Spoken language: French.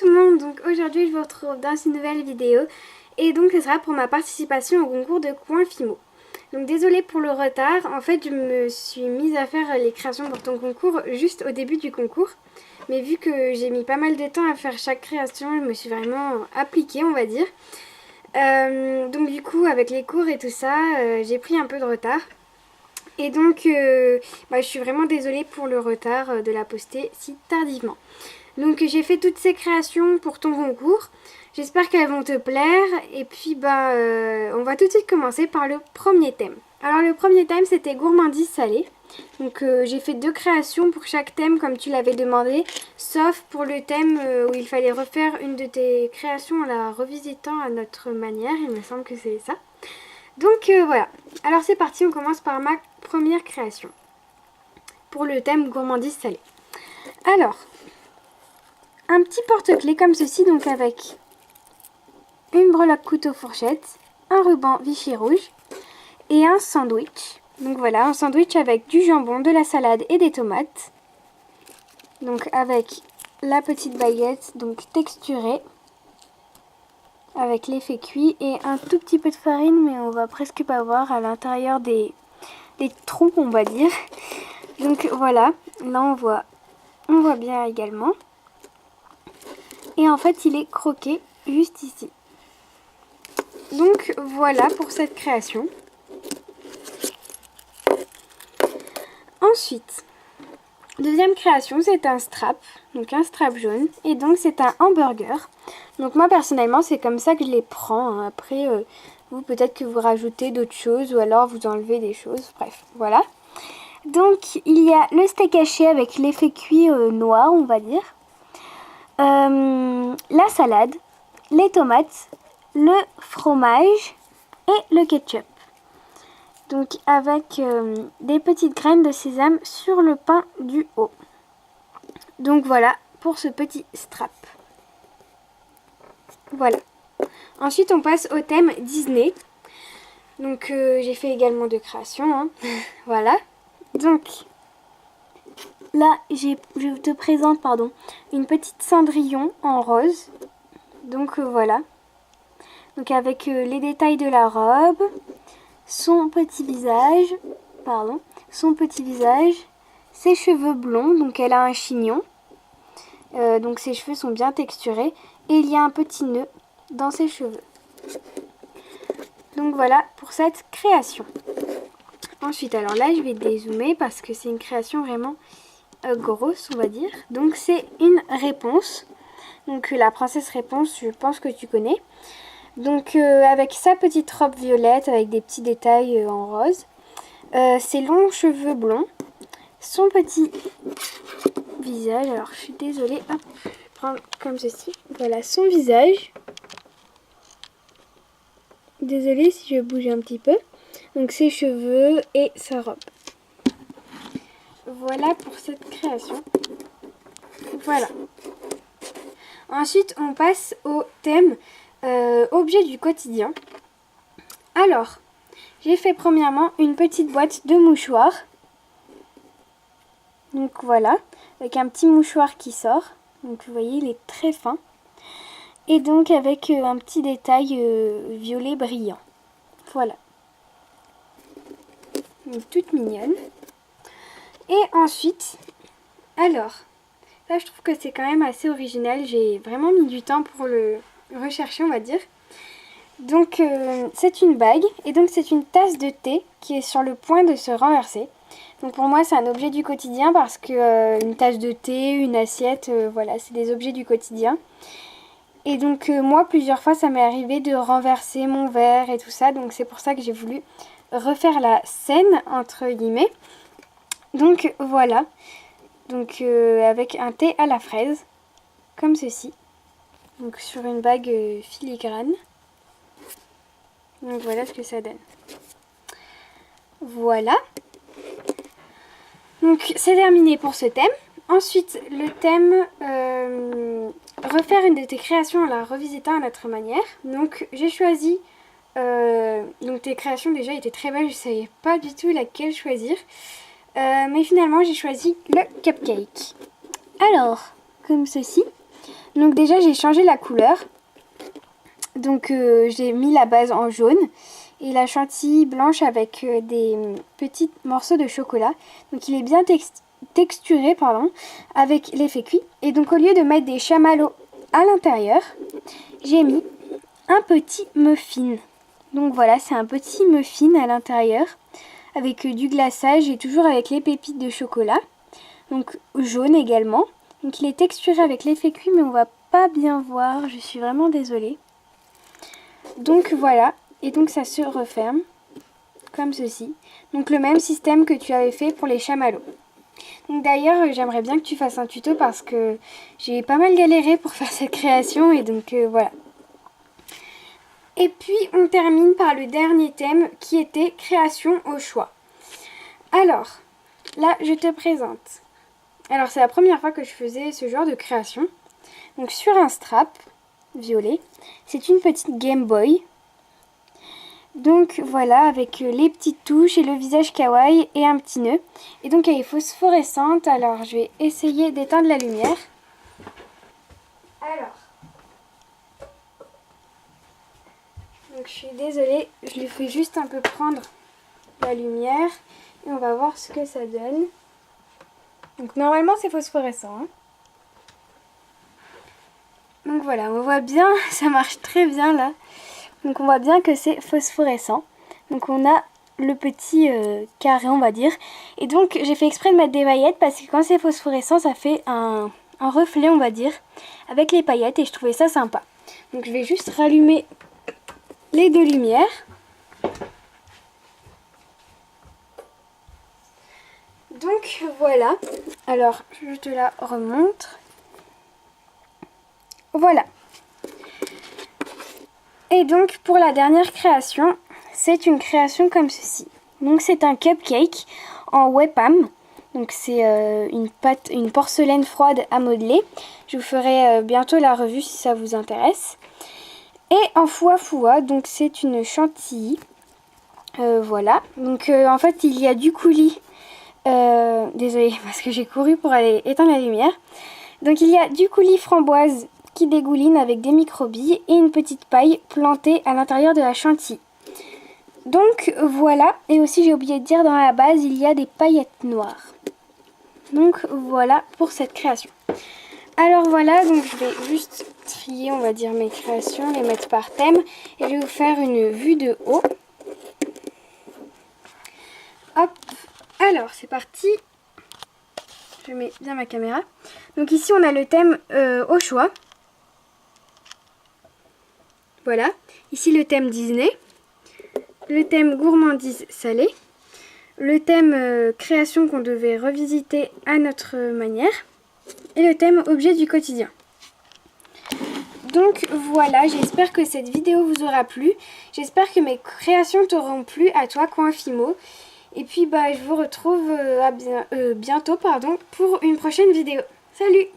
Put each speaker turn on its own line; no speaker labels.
tout le monde, donc aujourd'hui je vous retrouve dans une nouvelle vidéo et donc ce sera pour ma participation au concours de Coin Fimo. Donc désolée pour le retard, en fait je me suis mise à faire les créations pour ton concours juste au début du concours. Mais vu que j'ai mis pas mal de temps à faire chaque création, je me suis vraiment appliquée on va dire. Donc du coup avec les cours et tout ça, j'ai pris un peu de retard. Et donc je suis vraiment désolée pour le retard de la poster si tardivement. Donc j'ai fait toutes ces créations pour ton concours. J'espère qu'elles vont te plaire. Et puis on va tout de suite commencer par le premier thème. Alors le premier thème c'était gourmandise salée. Donc j'ai fait 2 créations pour chaque thème comme tu l'avais demandé. Sauf pour le thème où il fallait refaire une de tes créations en la revisitant à notre manière. Il me semble que c'est ça. Donc voilà. Alors c'est parti, on commence par ma première création. Pour le thème gourmandise salée. Alors... un petit porte-clés comme ceci, donc avec une breloque couteau fourchette, un ruban Vichy rouge et un sandwich. Donc voilà, un sandwich avec du jambon, de la salade et des tomates. Donc avec la petite baguette, donc texturée, avec l'effet cuit et un tout petit peu de farine, mais on va presque pas voir à l'intérieur des trous, on va dire. Donc voilà, là on voit bien également. Et en fait, il est croqué juste ici. Donc voilà pour cette création. Ensuite, deuxième création, c'est un strap. Donc un strap jaune. Et donc c'est un hamburger. Donc moi personnellement, c'est comme ça que je les prends. Hein. Après, vous peut-être que vous rajoutez d'autres choses ou alors vous enlevez des choses. Bref, voilà. Donc il y a le steak haché avec l'effet cuit noir, on va dire. La salade, les tomates, le fromage et le ketchup. Donc avec des petites graines de sésame sur le pain du haut. Donc voilà pour ce petit strap. Voilà. Ensuite on passe au thème Disney. Donc j'ai fait également 2 créations. Hein. Voilà. Donc... là, je te présente une petite Cendrillon en rose. Donc voilà. Donc avec les détails de la robe, son petit visage, ses cheveux blonds, donc elle a un chignon. Donc ses cheveux sont bien texturés et il y a un petit nœud dans ses cheveux. Donc voilà pour cette création. Ensuite, alors là, je vais dézoomer parce que c'est une création vraiment grosse, on va dire. Donc c'est une réponse. Donc la princesse réponse, je pense que tu connais. Donc avec sa petite robe violette avec des petits détails en rose. Ses longs cheveux blonds. Son petit visage. Alors je suis désolée. Hop, je vais prendre comme ceci. Voilà son visage. Désolée si je bouge un petit peu. Donc ses cheveux et sa robe. Voilà pour cette création. Voilà. Ensuite, on passe au thème objet du quotidien. Alors, j'ai fait premièrement une petite boîte de mouchoirs. Donc voilà, avec un petit mouchoir qui sort. Donc vous voyez, il est très fin. Et donc avec un petit détail violet brillant. Voilà. Donc, toute mignonne. Et ensuite, alors, là je trouve que c'est quand même assez original. J'ai vraiment mis du temps pour le rechercher, on va dire. Donc c'est une bague et donc c'est une tasse de thé qui est sur le point de se renverser. Donc pour moi c'est un objet du quotidien parce que une tasse de thé, une assiette, voilà, c'est des objets du quotidien. Et donc moi plusieurs fois ça m'est arrivé de renverser mon verre et tout ça. Donc c'est pour ça que j'ai voulu refaire la scène entre guillemets. Donc voilà, donc avec un thé à la fraise, comme ceci, donc sur une bague filigrane. Donc voilà ce que ça donne. Voilà. Donc c'est terminé pour ce thème. Ensuite le thème refaire une de tes créations en la revisitant à notre manière. Donc j'ai choisi, donc tes créations déjà étaient très belles, je ne savais pas du tout laquelle choisir. Mais finalement j'ai choisi le cupcake. Alors, comme ceci. Donc déjà j'ai changé la couleur. Donc j'ai mis la base en jaune et la chantilly blanche avec des petits morceaux de chocolat. Donc il est bien texturé avec l'effet cuit. Et donc au lieu de mettre des chamallows à l'intérieur, j'ai mis un petit muffin. Donc voilà, c'est un petit muffin à l'intérieur avec du glaçage et toujours avec les pépites de chocolat. Donc jaune également. Donc il est texturé avec l'effet cuit mais on va pas bien voir, je suis vraiment désolée. Donc voilà, et donc ça se referme comme ceci. Donc le même système que tu avais fait pour les chamallows. Donc d'ailleurs j'aimerais bien que tu fasses un tuto parce que j'ai pas mal galéré pour faire cette création et donc voilà. Et puis on termine par le dernier thème qui était création au choix. Alors là je te présente. Alors c'est la première fois que je faisais ce genre de création. Donc sur un strap violet, c'est une petite Game Boy. Donc voilà, avec les petites touches et le visage kawaii et un petit nœud. Et donc elle est phosphorescente, alors je vais essayer d'éteindre la lumière. Alors, donc je suis désolée, je lui fais juste un peu prendre la lumière et on va voir ce que ça donne. Donc normalement c'est phosphorescent. Hein. Donc voilà, on voit bien, ça marche très bien là. Donc on voit bien que c'est phosphorescent. Donc on a le petit carré on va dire. Et donc j'ai fait exprès de mettre des paillettes parce que quand c'est phosphorescent ça fait un reflet on va dire avec les paillettes et je trouvais ça sympa. Donc je vais juste rallumer les deux lumières. Donc voilà. Alors je te la remontre. Voilà. Et donc pour la dernière création, c'est une création comme ceci. Donc c'est un cupcake en Webam. Donc c'est une porcelaine froide à modeler. Je vous ferai bientôt la revue si ça vous intéresse. Et en foua foua, donc c'est une chantilly. Voilà. Donc en fait il y a du coulis. Désolée parce que j'ai couru pour aller éteindre la lumière. Donc il y a du coulis framboise qui dégouline avec des microbilles et une petite paille plantée à l'intérieur de la chantilly. Donc voilà, et aussi j'ai oublié de dire dans la base il y a des paillettes noires. Donc voilà pour cette création. Alors voilà, donc je vais juste trier on va dire mes créations, les mettre par thème et je vais vous faire une vue de haut. Hop, alors c'est parti. Je mets bien ma caméra. Donc ici on a le thème au choix. Voilà, ici le thème Disney, le thème gourmandise salée, le thème création qu'on devait revisiter à notre manière et le thème objet du quotidien. Donc voilà, j'espère que cette vidéo vous aura plu, j'espère que mes créations t'auront plu à toi Coinfimo. Et puis je vous retrouve bientôt pour une prochaine vidéo. Salut!